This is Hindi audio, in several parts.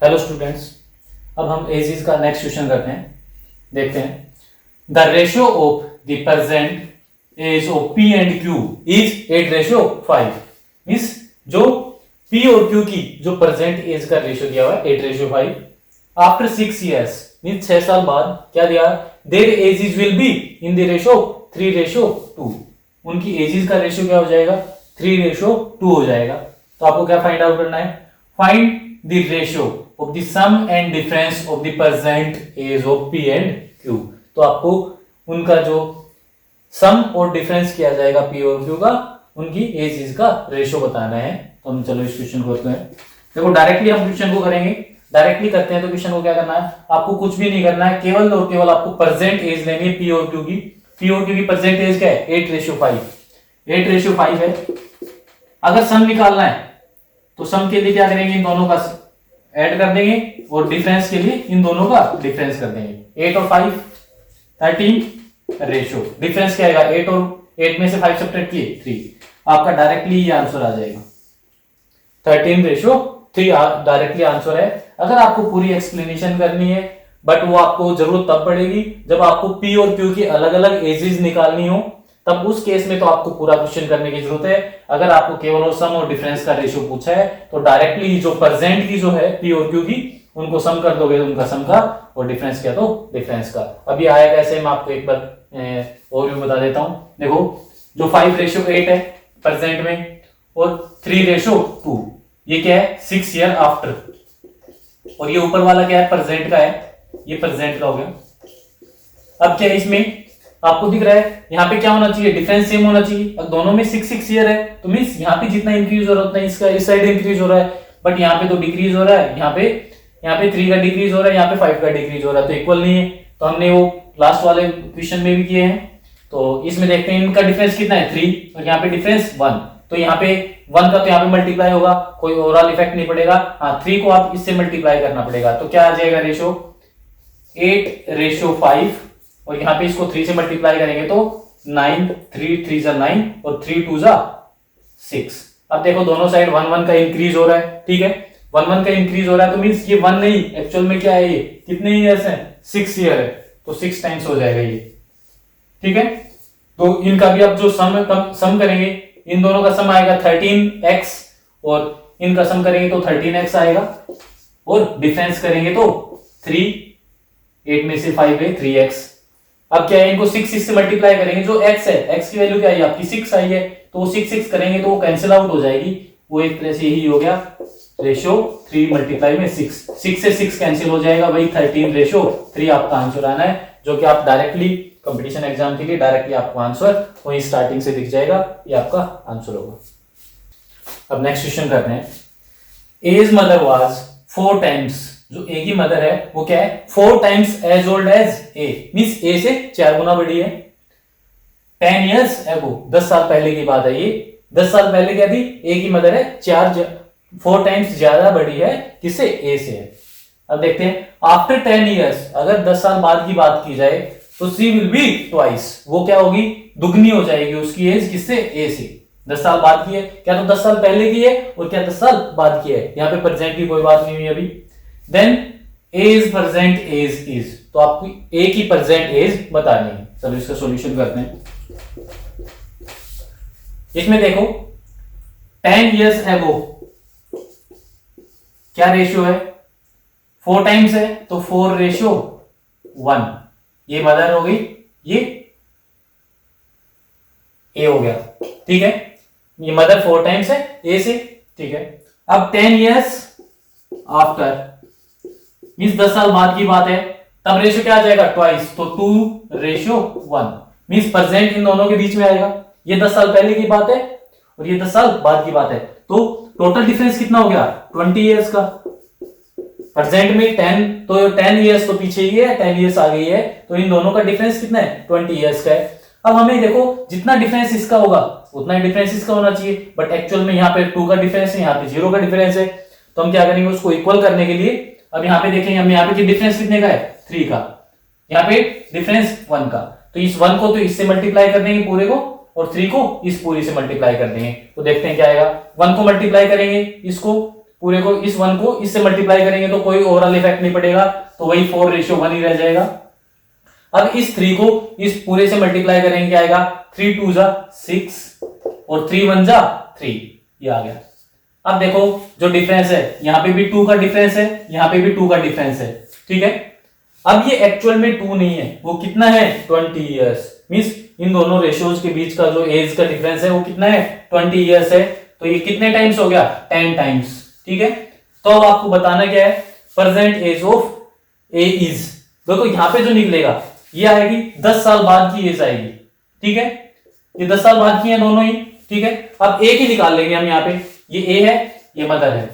हेलो स्टूडेंट्स, अब हम एजीज का नेक्स्ट क्वेश्चन करते हैं। देखते हैं the ratio of the present age of P and Q is 8:5। Means जो पी और क्यू की जो प्रेजेंट एज का रेशियो दिया हुआ है 8:5 आफ्टर 6 years मींस 6 साल बाद क्या दिया, there edges will be in the ratio 3:2। उनकी एजेस का रेशियो क्या हो जाएगा, 3:2 हो जाएगा। तो आपको क्या फाइंड आउट करना है, find the ratio of the sum and difference of the present age of P and Q. तो आपको उनका जो सम और डिफरेंस किया जाएगा पी और क्यू का, उनकी एजेस का रेशियो बताना है। तो हम चलो इस क्वेश्चन को करते हैं। देखो डायरेक्टली हम क्वेश्चन को करेंगे, डायरेक्टली करते हैं तो क्वेश्चन को क्या करना है, आपको कुछ भी नहीं करना है, केवल और केवल आपको प्रेजेंट एज लेनी है पी और क्यू की। पी और क्यू की प्रेजेंट एज क्या है, 8:5। 8:5 है। अगर सम निकालना है तो सम के लिए क्या करेंगे, इन दोनों का ऐड कर देंगे और डिफरेंस के लिए इन दोनों का डिफरेंस कर देंगे। 8 और 5 13 रेशियो, डिफरेंस क्या आएगा, 8 और 8 में से 5 सब्ट्रैक्ट किए 3। आपका डायरेक्टली ये आंसर आ जाएगा 13:3 डायरेक्टली आंसर है। अगर आपको पूरी एक्सप्लेनेशन करनी है बट वो आपको जरूरत तब पड़ेगी जब आपको पी और क्यू की अलग अलग एजेस निकालनी हो, तब उस केस में तो आपको पूरा क्वेश्चन करने की जरूरत है। अगर आपको केवल वो सम और डिफरेंस का रेशियो पूछा है तो डायरेक्टली जो प्रेजेंट की जो है पी और क्यू की, उनको सम कर दोगे, उनका सम का, और डिफरेंस क्या तो डिफरेंस का। अभी आया कैसे, मैं आपको एक बार और भी बता देता हूं। देखो जो 5:8 है प्रेजेंट में और 3:2, ये क्या है 6 year आफ्टर, और ये ऊपर वाला क्या है प्रेजेंट का है, ये प्रेजेंट का हो गया। अब क्या है इसमें आपको दिख रहा है, यहाँ पे क्या होना चाहिए, डिफरेंस सेम होना चाहिए। अब दोनों में 6 ईयर है तो मींस यहाँ पे जितना इंक्रीज हो रहा है उतना इसका इस साइड इंक्रीज हो रहा है, बट यहाँ पे तो डिक्रीज हो रहा है। यहाँ पे 3 का डिक्रीज हो रहा है, यहाँ पे 5 का डिक्रीज हो रहा है, तो इक्वल नहीं है। तो हमने वो लास्ट वाले क्वेश्चन में भी किए हैं। तो इसमें देखते हैं इनका डिफरेंस कितना है 3 और यहाँ पे डिफरेंस 1। तो यहाँ पे 1 का तो यहाँ पे मल्टीप्लाई होगा, कोई ओवरऑल इफेक्ट नहीं पड़ेगा। हाँ 3 को आप इससे मल्टीप्लाई करना पड़ेगा, तो क्या आ जाएगा रेशियो 8:5, और यहाँ पे इसको 3 से मल्टीप्लाई करेंगे तो 9, 3 3 जा 9 और 3 2 जा 6। अब देखो दोनों साइड 1 1 का इंक्रीज हो रहा है, ठीक है, 1 1 का इंक्रीज हो रहा है, तो मींस ये 1 नहीं, एक्चुअल में क्या है, ये कितने ईयर्स हैं, 6 ईयर है, तो 6 टाइम्स हो जाएगा ये, ठीक है। तो इनका भी अब जो सम करेंगे, इन दोनों का सम आएगा 13x और इनका सम करेंगे तो 13x आएगा, और डिफरेंस करेंगे तो 3, 8 में से 5 है 3x। अब क्या है, इनको 6 से मल्टीप्लाई करेंगे, जो x है, x की वैल्यू क्या है आपकी 6 आई है, तो 6 करेंगे तो वो कैंसिल आउट हो जाएगी। वो एक तरह से यही हो गया रेशियो 3 मल्टीप्लाई में 6 से 6 कैंसिल हो जाएगा, वही 13:3 आपका आंसर आना है, जो कि आप डायरेक्टली कंपटीशन एग्जाम के लिए डायरेक्टली आपको आंसर वही स्टार्टिंग से दिख जाएगा, ये आपका आंसर होगा। अब नेक्स्ट क्वेश्चन करते हैं। एज मदर वाज 4 टाइम्स, जो ए की मदर है वो क्या है 4 times as old as A, means A से 4 गुना बड़ी है। 10 years ago, 10 साल पहले की बात है ये। 10 साल पहले क्या थी, ए की मदर है 4 टाइम्स ज्यादा बड़ी है, किससे, ए से है। अब देखते हैं आफ्टर 10 years, अगर 10 साल बाद की बात की जाए तो सी विल बी ट्वाइस, वो क्या होगी, दुगनी हो जाएगी उसकी एज, किससे, ए से। 10 साल बाद की है, क्या तो 10 साल पहले की है और क्या 10 साल बाद की है, यहाँ पे प्रेजेंट की कोई बात नहीं हुई अभी। Then age present age is, तो आपको ए की प्रेजेंट एज बतानी है। चलो इसका सॉल्यूशन करते हैं। इसमें देखो 10 years ago क्या रेशियो है, 4 टाइम्स है तो 4:1, ये मदर हो गई, ये ए हो गया, ठीक है। ये मदर 4 टाइम्स है ए से, ठीक है। अब 10 years आफ्टर मींस 10 साल बाद की बात है, तब रेशियो क्या आ जाएगा ट्वाइस, तो 2:1 मींस प्रेजेंट इन दोनों के बीच में आएगा। ये 10 साल पहले की बात है और ये 10 साल बाद की बात है, तो टोटल डिफरेंस कितना हो गया 20 years का। प्रेजेंट में 10, तो 10 years तो पीछे ही है, 10 years आ गई है, तो इन दोनों का डिफरेंस कितना है 20 years का है। अब हमें देखो जितना डिफरेंस इसका होगा उतना ही डिफरेंस इसका होना चाहिए, बट एक्चुअल में यहाँ पे 2 का डिफरेंस है, यहाँ पे 0 का डिफरेंस है, तो हम क्या करेंगे उसको इक्वल करने के लिए, अब यहाँ पे देखेंगे हम यहाँ पे डिफरेंस कितने का है 3 का, यहाँ पे डिफरेंस 1 का, तो इस 1 को तो इससे मल्टीप्लाई कर देंगे पूरे को, और 3 को इस पूरी से मल्टीप्लाई कर देंगे, तो देखते हैं क्या आएगा। 1 को मल्टीप्लाई करेंगे इसको पूरे को, इस 1 को इससे मल्टीप्लाई करेंगे तो कोई ओवरऑल इफेक्ट नहीं पड़ेगा, तो वही 4:1 ही रह जाएगा। अब इस 3 को इस पूरे से मल्टीप्लाई करेंगे, क्या आएगा, 3 2 जा 6 और 3 1 जा 3, ये आ गया। अब देखो जो डिफरेंस है, यहां पे भी 2 का डिफरेंस है, यहां पे भी 2 का डिफरेंस है, ठीक है। अब ये एक्चुअल में 2 नहीं है, वो कितना है, 20 इयर्स। मींस इन दोनों रेशियोज के बीच का जो एज का डिफरेंस है वो कितना है, 20 इयर्स है। तो ये कितने टाइम्स हो गया, 10 टाइम्स, ठीक है। तो अब आपको बताना क्या है, present age of A is, देखो यहां पे जो निकलेगा ये आएगी 10 साल बाद की एज आएगी, ठीक है। ये 10 साल बाद की है दोनों ही, ठीक है। अब एक ही निकाल लेंगे हम, यहाँ पे ये ए है, ये मदर है,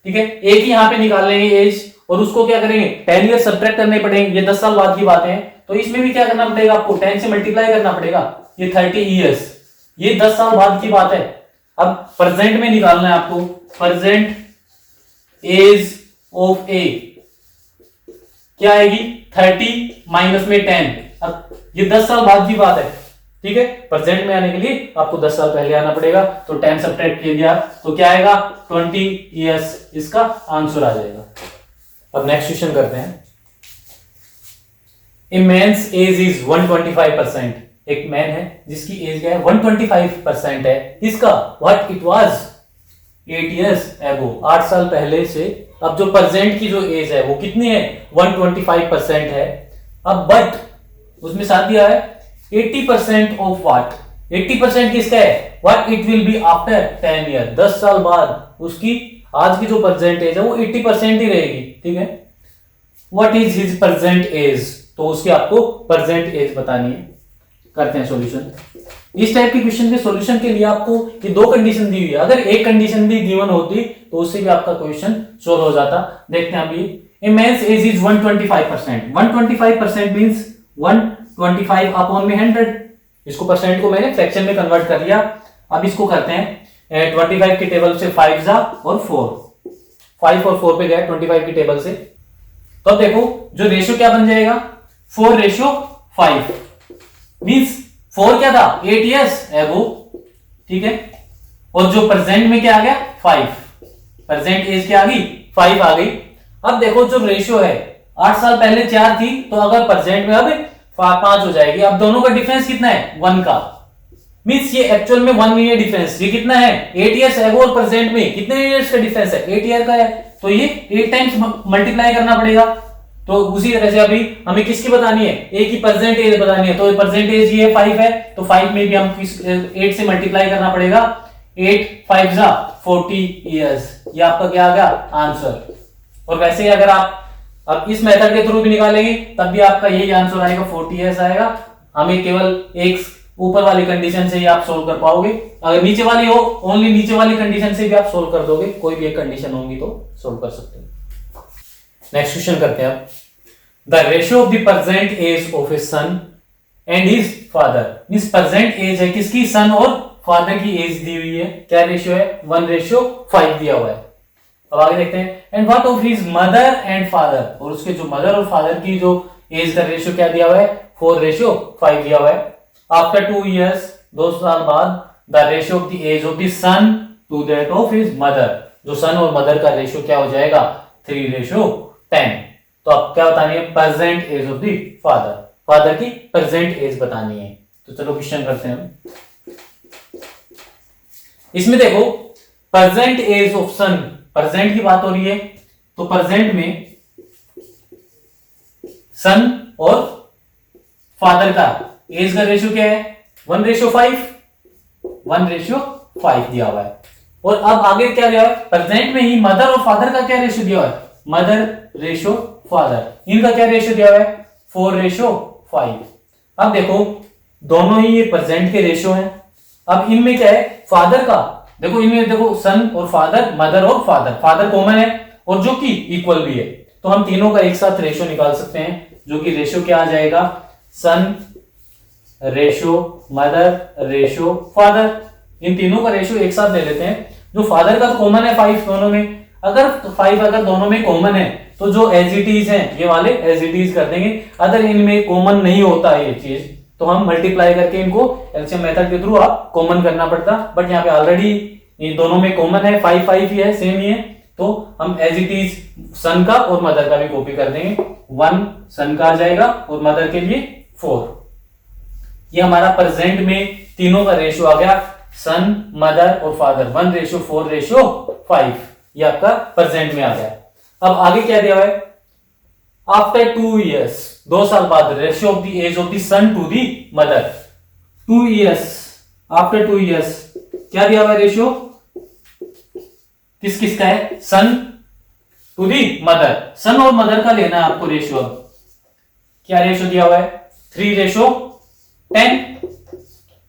ठीक है। एक ही यहाँ पे निकाल लेंगे एज, और उसको क्या करेंगे, 10 ईयर सब्ट्रैक्ट करने पड़ेंगे, ये 10 साल बाद की बातें हैं, तो इसमें भी क्या करना पड़ेगा आपको, 10 से मल्टीप्लाई करना पड़ेगा, ये 30 ईयर्स, ये 10 साल बाद की बात है। अब प्रेजेंट में निकालना है आपको, प्रेजेंट एज ऑफ ए क्या आएगी, 30 माइनस में 10। अब ये 10 साल बाद की बात है, ठीक है। प्रेजेंट में आने के लिए आपको 10 साल पहले आना पड़ेगा, तो 10 सब्ट्रैक्ट किया गया तो क्या आएगा, 20 ईयर्स, इसका आंसर आ जाएगा। अब नेक्स्ट क्वेश्चन करते हैं। ए मैन्स एज इज 125%, एक मैन है जिसकी एज क्या है, 125% है, इसका what it was 8 years ago, 8 साल पहले से। अब जो प्रेजेंट की जो एज है वो कितनी है, 125% है। अब बट उसमें साथ दिया है 80% ऑफ व्हाट, 80% किसका है, what it will be after 10 year, 10 साल बाद उसकी आज की जो प्रेजेंट एज है वो 80% ही रहेगी, ठीक है। What is his present age, तो उसकी आपको प्रेजेंट एज बतानी है। करते हैं सॉल्यूशन। इस टाइप के क्वेश्चन के सॉल्यूशन के लिए आपको ये 2 कंडीशन दी हुई है, अगर एक कंडीशन भी गिवन होती तो उससे भी आपका क्वेश्चन सोल्व हो जाता। देखते हैं अभी, A man's age is 125%, 125% means 125 upon में 100, इसको परसेंट को मैंने फ्रैक्शन में कन्वर्ट कर लिया। अब इसको करते हैं 25 की टेबल से 5 जा और 4, 5 और 4 पे गए 25 की टेबल से, तो अब देखो जो रेशियो क्या बन जाएगा, 4:5 मींस 4 क्या था, 8 इयर्स एगो, ठीक है। और जो प्रेजेंट में क्या आ गया, 5, प्रेजेंट एज क्या आ गई, 5 आ गई। अब देखो जो रेशियो है 8 साल पहले 4 थी, तो अगर प्रेजेंट में अब 5 हो जाएगी। अब दोनों का डिफरेंस कितना है, 1 का, मींस ये एक्चुअल में 1 ईयर डिफरेंस, ये कितना है, 8 इयर्स एगो और प्रेजेंट में कितने इयर्स का डिफरेंस है, 8 ईयर का है, तो ये 8 टाइम्स मल्टीप्लाई करना पड़ेगा। तो उसी तरह से अभी हमें किसकी बतानी है, ए की प्रेजेंट एज बतानी है, तो प्रेजेंट एज ये 5 है, तो 5 में भी हम 8 से मल्टीप्लाई करना पड़ेगा, 8 5 जा 40 इयर्स, ये आपका क्या आ गया आंसर। और वैसे ही अगर आप अब इस मेथड के थ्रू भी निकालेंगे तब भी आपका यही आंसर आएगा, 40 इयर्स आएगा। हमें केवल एक ऊपर वाली कंडीशन से ही आप सोल्व कर पाओगे, अगर नीचे वाली हो ओनली नीचे वाली कंडीशन से भी आप सोल्व कर दोगे, कोई भी एक कंडीशन होगी तो सोल्व कर सकते हो। नेक्स्ट क्वेश्चन करते हैं आप, the ratio of the present age of a son and his father, means present age है किसकी, सन और फादर की एज दी हुई है, क्या रेशियो है, 1:5 दिया हुआ है। अब आगे देखते हैं, and what of his mother and father, और उसके जो मदर और फादर की जो एज का रेशियो क्या दिया हुआ है, 4:5 दिया हुआ है। आफ्टर 2 इयर्स, 2 साल बाद, the ratio of the age of the son to that of his mother, जो सन और मदर का रेशियो क्या हो जाएगा, 3:10। तो आप क्या बतानी है, present age of the father, father की प्रेजेंट एज बतानी है। तो चलो क्वेश्चन करते हैं। इसमें देखो present age of son, present की बात हो रही है, तो प्रेजेंट में सन और फादर का एज का रेशियो क्या है, 1:5, 1:5 दिया हुआ है। और अब आगे क्या दिया है, प्रेजेंट में ही मदर और फादर का क्या रेशियो दिया हुआ है, मदर रेशियो फादर, इनका क्या रेशियो दिया हुआ है, 4:5। अब देखो दोनों ही ये प्रेजेंट के रेशियो हैं। अब इनमें क्या है, फादर का देखो, इनमें देखो सन और फादर, मदर और फादर, फादर कॉमन है और जो कि इक्वल भी है, तो हम तीनों का एक साथ रेशियो निकाल सकते हैं, जो कि रेशियो क्या आ जाएगा, सन रेशियो मदर रेशियो फादर, इन तीनों का रेशियो एक साथ ले लेते हैं। जो फादर का तो कॉमन है 5 दोनों में, अगर 5 अगर दोनों में कॉमन है तो जो एज इट इज है ये वाले एज इट इज कर देंगे। अगर इनमें कॉमन नहीं होता ये चीज तो हम मल्टीप्लाई करके इनको एलसीएम मेथड के थ्रू आप कॉमन करना पड़ता, बट यहाँ पे ऑलरेडी ये दोनों में कॉमन है, 5 5 ही है, सेम ही है, तो हम एज इट इज सन का और मदर का भी कॉपी कर देंगे। 1 सन का आ जाएगा और मदर के लिए 4। ये हमारा प्रेजेंट में तीनों का रेशियो आ गया, सन, मदर और फादर, 1:4:5। ये आपका प्रेजेंट में आ गया। अब आगे क्या दिया हुआ है, आफ्टर 2 years, 2 साल बाद, ratio of the age of the son to the mother. 2 years, after 2 years क्या दिया हुआ है रेशियो, किस किस का है, सन टू दी मदर। सन और मदर का लेना है आपको रेशियो। क्या रेशियो दिया हुआ है, 3:10।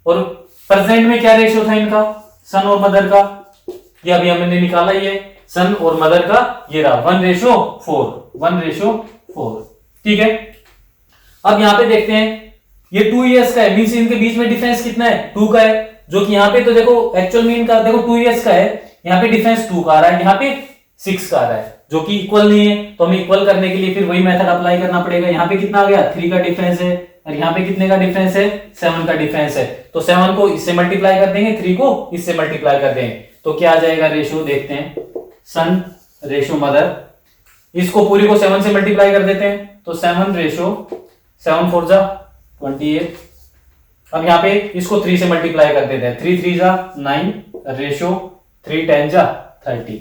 और प्रेजेंट में क्या रेशियो था इनका, सन और मदर का, ये अभी हमने निकाला ही है, सन और मदर का ये रहा 1:4। ठीक है। अब यहां पे देखते हैं, ये 2 years का है, मींस इनके बीच में डिफरेंस कितना है, 2 का है, जो कि यहाँ पे तो देखो एक्चुअल में इनका देखो 2 years का है, यहाँ पे डिफरेंस 2 का आ रहा है, यहाँ पे 6 का आ रहा है, जो कि इक्वल नहीं है। तो हमें इक्वल करने के लिए फिर वही मेथड अप्लाई करना पड़ेगा। यहाँ पे कितना आ गया, 3 का डिफरेंस है, और यहाँ पे कितने का डिफरेंस है, 7 का डिफरेंस है। तो 7 को इससे मल्टीप्लाई कर देंगे, 3 को इससे मल्टीप्लाई कर देंगे, तो क्या आ जाएगा रेशियो, देखते हैं, सन रेशियो मदर, इसको पूरी को 7 से मल्टीप्लाई कर देते हैं, तो 7 4 जा 28। अब यहाँ पे इसको 3 से मल्टीप्लाई कर देते हैं, 3 3 जा 9, रेशियो 3 10 जा 30।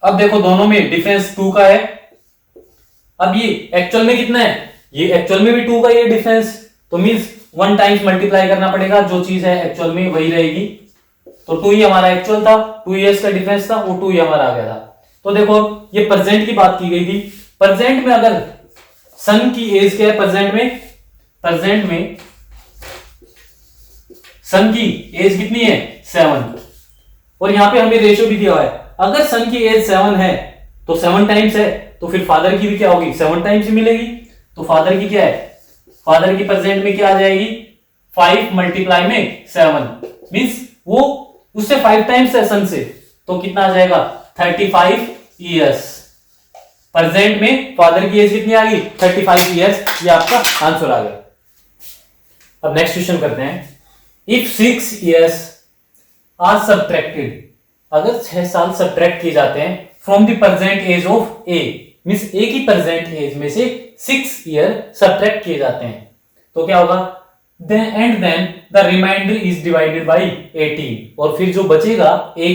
अब देखो दोनों में डिफरेंस 2 का है। अब ये एक्चुअल में कितना है, ये एक्चुअल में भी 2 का ये डिफरेंस, तो मींस 1 टाइम्स मल्टीप्लाई करना पड़ेगा, जो चीज है एक्चुअल में वही रहेगी। तो 2 ही हमारा एक्चुअल था, 2 years का डिफरेंस था, वो 2 ही हमारा आ गया था। तो देखो ये प्रेजेंट की बात की गई थी। प्रेजेंट में अगर सन की एज क्या है, प्रेजेंट में सन की एज कितनी है, 7। और यहां पे हमें रेशियो भी दिया हुआ है, अगर सन की एज 7 है तो 7 टाइम्स है, तो फिर फादर की भी क्या होगी, 7 टाइम्स ही मिलेगी। तो फादर की क्या है, फादर की प्रेजेंट में क्या आ जाएगी, 5 मल्टीप्लाई में 7, मींस वो उससे 5 टाइम्स है सन से, तो कितना आ जाएगा, 35 years। प्रेजेंट में फादर की एज कितनी आ गई, 35 years। ये आपका आंसर आ गया। अब नेक्स्ट क्वेश्चन करते हैं, इफ 6 years आर सब्ट्रैक्टेड, अगर 6 साल सब्ट्रैक्ट किए जाते हैं from the present age of A, means A की प्रेजेंट एज में से 6 year सब्ट्रैक्ट किए जाते हैं, तो क्या होगा, then the remainder is divided by 18। और फिर जो बचेगा, ए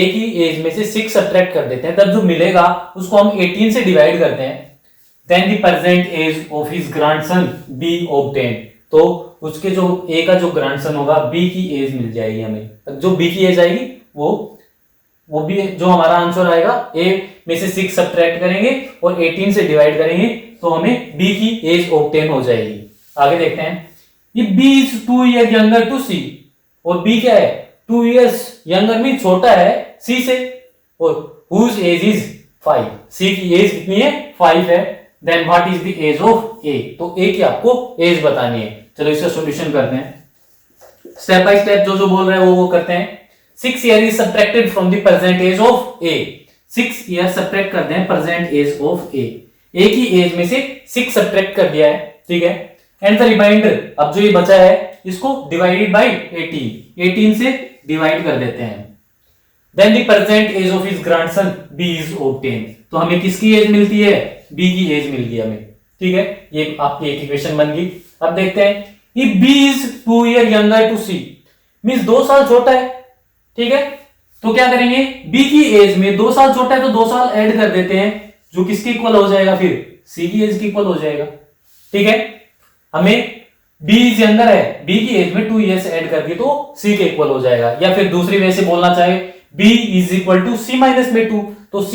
की एज में से 6 सब्ट्रैक्ट कर देते हैं, तब जो मिलेगा उसको हम 18 से डिवाइड करते हैं। then the present age of his grandson be obtained, तो उसके जो ए का जो ग्रैंडसन होगा, बी की एज मिल जाएगी हमें। जो बी की एज आएगी वो भी जो हमारा आंसर आएगा, ए में से 6 सब्ट्रैक्ट करेंगे और 18 से डिवाइड करेंगे, तो हमें बी की एज ऑब्टेन हो जाएगी। आगे देखते हैं, If B is 2 years younger to C, और B क्या है, 2 years younger में छोटा है C से, और whose age is 5, C की एज कितनी है, 5 है, then what is the age of A, तो A की आपको एज बतानी है। चलो इसका सॉल्यूशन करते हैं, स्टेप बाय स्टेप जो बोल रहे हैं वो करते हैं। 6 years is subtracted from the present age of A, 6 years subtract कर दें present age of A, A की एज में से 6 सब्ट्रैक्ट कर दिया है, ठीक है, एंड द रिमाइंडर, अब जो ये बचा है इसको डिवाइडेड बाय 18 से डिवाइड कर देते हैं। Then the present age of his grandson B is obtain, तो हमें किसकी एज मिलती है, बी की एज मिल गई हमें, ठीक है, ये आपकी एक इक्वेशन बन गई। अब देखते हैं, if B is 2 years younger to सी, मींस 2 साल छोटा है, ठीक है, तो क्या करेंगे, बी की एज में 2 साल छोटा है तो 2 साल ऐड कर देते हैं, जो किसके इक्वल हो जाएगा, फिर सी की एज की इक्वल हो जाएगा, ठीक है। हमें B इज यंगर है, B की एज में 2 years ऐड कर दिए तो C के इक्वल हो जाएगा, या फिर दूसरी वे से बोलना चाहे B is equal to C minus में 2, तो C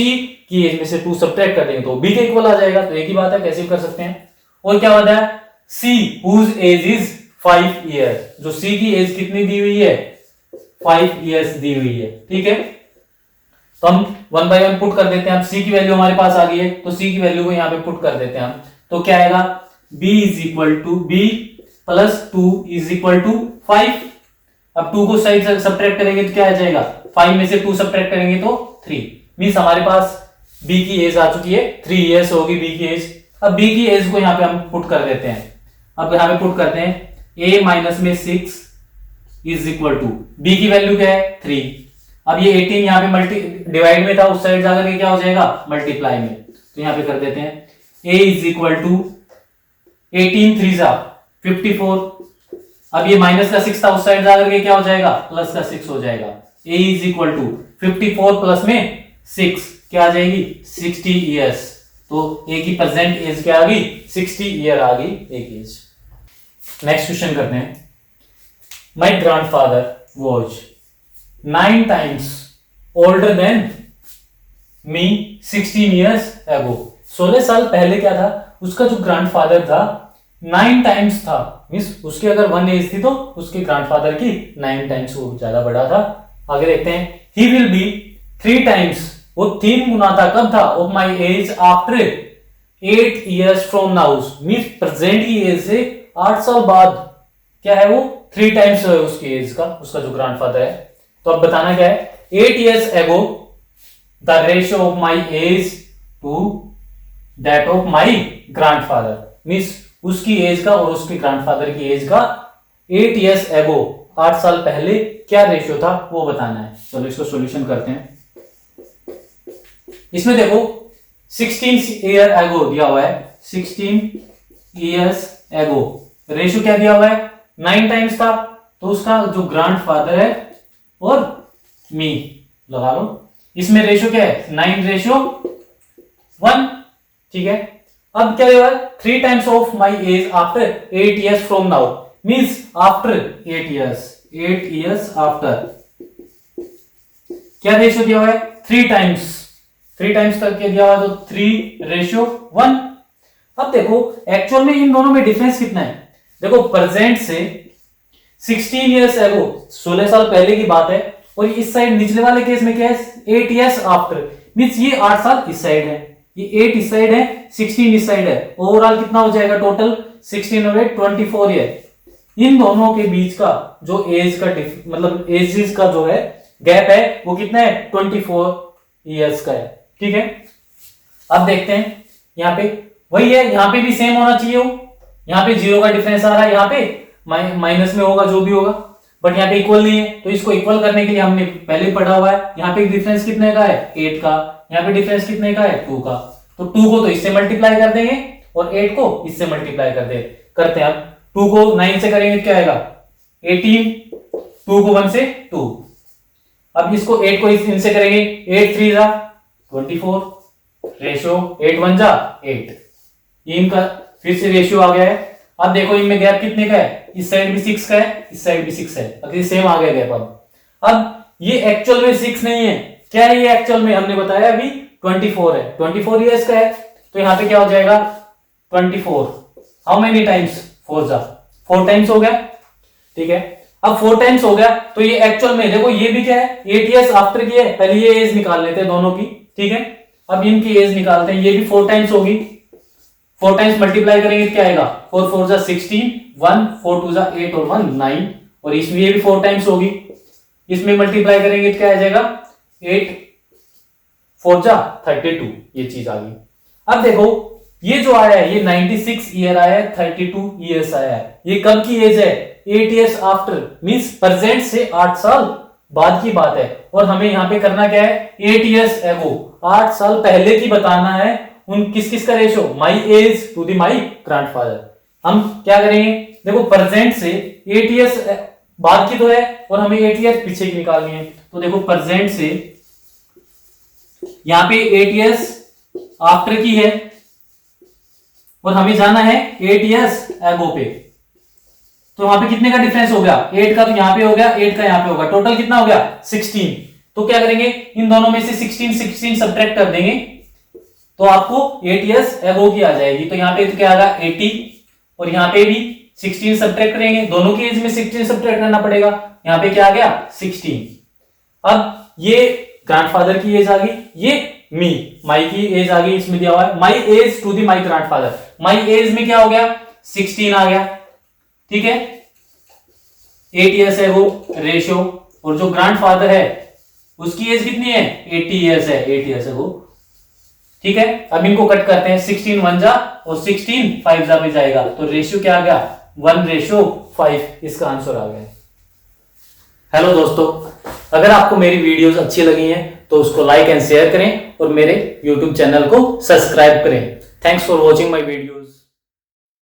की एज में से 2 सब्ट्रैक्ट कर देंगे तो B के इक्वल आ जाएगा। तो एक ही बात है, कैसे कर सकते हैं। और क्या होता है, C whose age is 5 years, जो C की एज कितनी दी हुई है, 5 years दी हुई है, ठीक है। तो हम 1 by 1 पुट कर देते हैं। अब C की वैल्यू हमारे पास आ गई है, तो C की वैल्यू को यहाँ पे पुट कर देते हैं हम, तो क्या आएगा, B is equal to B plus 2 is equal to 5। अब 2 को साइड से सब्ट्रैक्ट करेंगे तो क्या आ जाएगा, 5 में से 2 सब्ट्रैक्ट करेंगे तो 3, मींस हमारे पास B की एज आ चुकी है, 3 years होगी B की एज। अब B की एज को यहाँ पे हम पुट कर देते हैं। अब यहाँ पे पुट करते हैं, A माइनस में 6 इज इक्वल टू, B की वैल्यू क्या है 3। अब ये 18 यहाँ पे मल्टी डिवाइड में था, उस साइड जाकर के क्या हो जाएगा मल्टीप्लाई में। तो यहाँ पे कर देते हैं a इज इक्वल टू 18 3 जा 54। अब ये माइनस का 6 था, उस साइड जाकर के क्या हो जाएगा प्लस का 6 हो जाएगा। a is equal to 54 plus में 6 क्या आ जाएगी 60 ईयर्स। तो a की प्रेजेंट एज क्या आ गई 60 ईयर आ गई a की एज। नेक्स्ट क्वेश्चन करते हैं। My grandfather was 9 times older than me 16 years ago। 16 साल पहले क्या था, उसका जो ग्रैंडफादर था 9 टाइम्स था, मींस उसकी अगर 1 एज थी तो उसके ग्रैंडफादर की 9 टाइम्स वो ज्यादा बड़ा था। आगे देखते हैं। ही विल बी 3 टाइम्स, वो 3 गुना था कब था of my as after 8 years from now, means present की एज से 8 साल बाद क्या है वो 3 टाइम्स उसकी एज का, उसका जो ग्रैंडफादर है। तो अब बताना क्या है 8 years ago the ratio of my age to that of my grandfather, means उसकी एज का और उसके ग्रैंडफादर की एज का 8 years ago 8 साल पहले क्या रेशियो था वो बताना है। चलो इसको सॉल्यूशन करते हैं। इसमें देखो 16 year ago दिया हुआ है, 16 years ago रेशियो क्या दिया हुआ है 9 टाइम्स था, तो उसका जो ग्रैंडफादर है और मी लगा लो। इसमें रेशियो क्या है 9:1, ठीक है। अब क्या हुआ 3 times of my as after 8 years from now, means after 8 years after क्या रेशियो दिया हुआ है 3 टाइम्स तक क्या दिया हुआ है, तो 3:1। अब देखो एक्चुअल में इन दोनों में डिफरेंस कितना है, देखो प्रेजेंट से 16 years ago 16 साल पहले की बात है, और इस साइड निचले वाले केस में क्या है 8 years आफ्टर, मींस ये 8 साल इस साइड है, ये 8 इस साइड है 16 इस साइड है। ओवरऑल कितना हो जाएगा टोटल 16 और 8 24 ईयर। इन दोनों के बीच का जो एज का मतलब एजेस का जो है गैप है वो कितना है 24 ईयर्स का है, ठीक है। अब देखते हैं यहाँ पे वही है, यहाँ पे भी सेम होना चाहिए हो, यहाँ पे 0 का डिफरेंस आ रहा है, यहाँ पे माइनस में होगा जो भी होगा, बट यहाँ पे इक्वल नहीं है। तो इसको इक्वल करने के लिए हमने पहले ही पढ़ा हुआ है, यहाँ पे डिफरेंस कितने का है 8 का, यहाँ पे डिफरेंस कितने का है 2 का। तो 2 को तो इससे मल्टीप्लाई कर देंगे और 8 को इससे मल्टीप्लाई करते हैं। अब 2 को 9 से करेंगे क्या आएगा 18, 2 को 1 से 2। अब इसको 8 को इनसे करेंगे 8 3 जा 24, रेशियो 8 1 जा 8, ये इनका फिर से रेशियो आ गया है। अब देखो इनमें गैप कितने का है, इस साइड भी 6 का है, इस साइड भी 6 है, अगर सेम आ गया गैप। अब ये एक्चुअल में 6 नहीं है, क्या है ये एक्चुअल में हमने बताया अभी 24 है, 24 ईयर्स का है। तो यहाँ पे क्या हो जाएगा 24, हाउ मेनी टाइम्स 4 जा 4 टाइम्स हो गया, ठीक है। अब 4 टाइम्स हो गया तो ये एक्चुअल में देखो ये भी क्या है 8 ईयर्स आफ्टर की है, पहले ये एज निकाल लेते हैं दोनों की, ठीक है। अब इनकी एज निकालते हैं, ये भी 4 टाइम्स होगी, 4 टाइम्स मल्टीप्लाई करेंगे क्या आएगा 4 4 जा 16, 1 4 2 जा 8 और 1 9, और इसमें ये भी 4 टाइम्स होगी, इसमें मल्टीप्लाई करेंगे क्या आ जाएगा 8 4 जा 32, ये चीज आ गई। अब देखो ये जो आया है ये 96 ईयर आया है, 32 ईयर्स आया है, ये कब की एज है 8 ईयर्स आफ्टर, मींस प्रेजेंट से 8 साल बाद की बात है। और हमें यहाँ पे करना क्या है 8 ईयर्स एगो 8 साल पहले की बताना है, उन किस किस का ratio my age to the my grandfather. हम क्या करेंगे देखो प्रेजेंट से 8 ईयर्स बाद की तो है और हमें 8 ईयर्स पीछे की निकालनी है। तो देखो प्रेजेंट से यहां पे 8 ईयर्स आफ्टर की है और हमें जाना है 8 ईयर्स एगो पे। तो वहां पे कितने का डिफरेंस हो गया 8 का, तो यहां पे हो गया 8 का यहां पे होगा, टोटल कितना हो गया 16। तो क्या करेंगे इन दोनों में से 16 सब्ट्रैक्ट कर देंगे तो आपको 8 ईयर्स एगो की आ जाएगी। तो यहाँ पे तो क्या आ गया 80 और यहाँ पे भी 16 सब्ट्रैक्ट करेंगे, दोनों की एज में 16 सब्ट्रैक्ट करना पड़ेगा, यहाँ पे क्या आ गया 16। अब ये ग्रैंडफादर की एज आ गई, ये माई की एज आ गई, इसमें दिया हुआ है my age to the my grandfather, my age में क्या हो गया 16 आ गया, ठीक है। 8 ईयर्स है वो रेशियो, और जो ग्रैंडफादर है उसकी एज कितनी है 80 ईयर्स है, 8 ईयर्स है वो, ठीक है। अब इनको कट करते हैं 16 1 जा और 16 5 जा पे जाएगा, तो रेशियो क्या आ गया 1:5, इसका आंसर आ गया। हेलो दोस्तों, अगर आपको मेरी वीडियोस अच्छी लगी हैं तो उसको लाइक एंड शेयर करें और मेरे यूट्यूब चैनल को सब्सक्राइब करें। Thanks for watching my videos.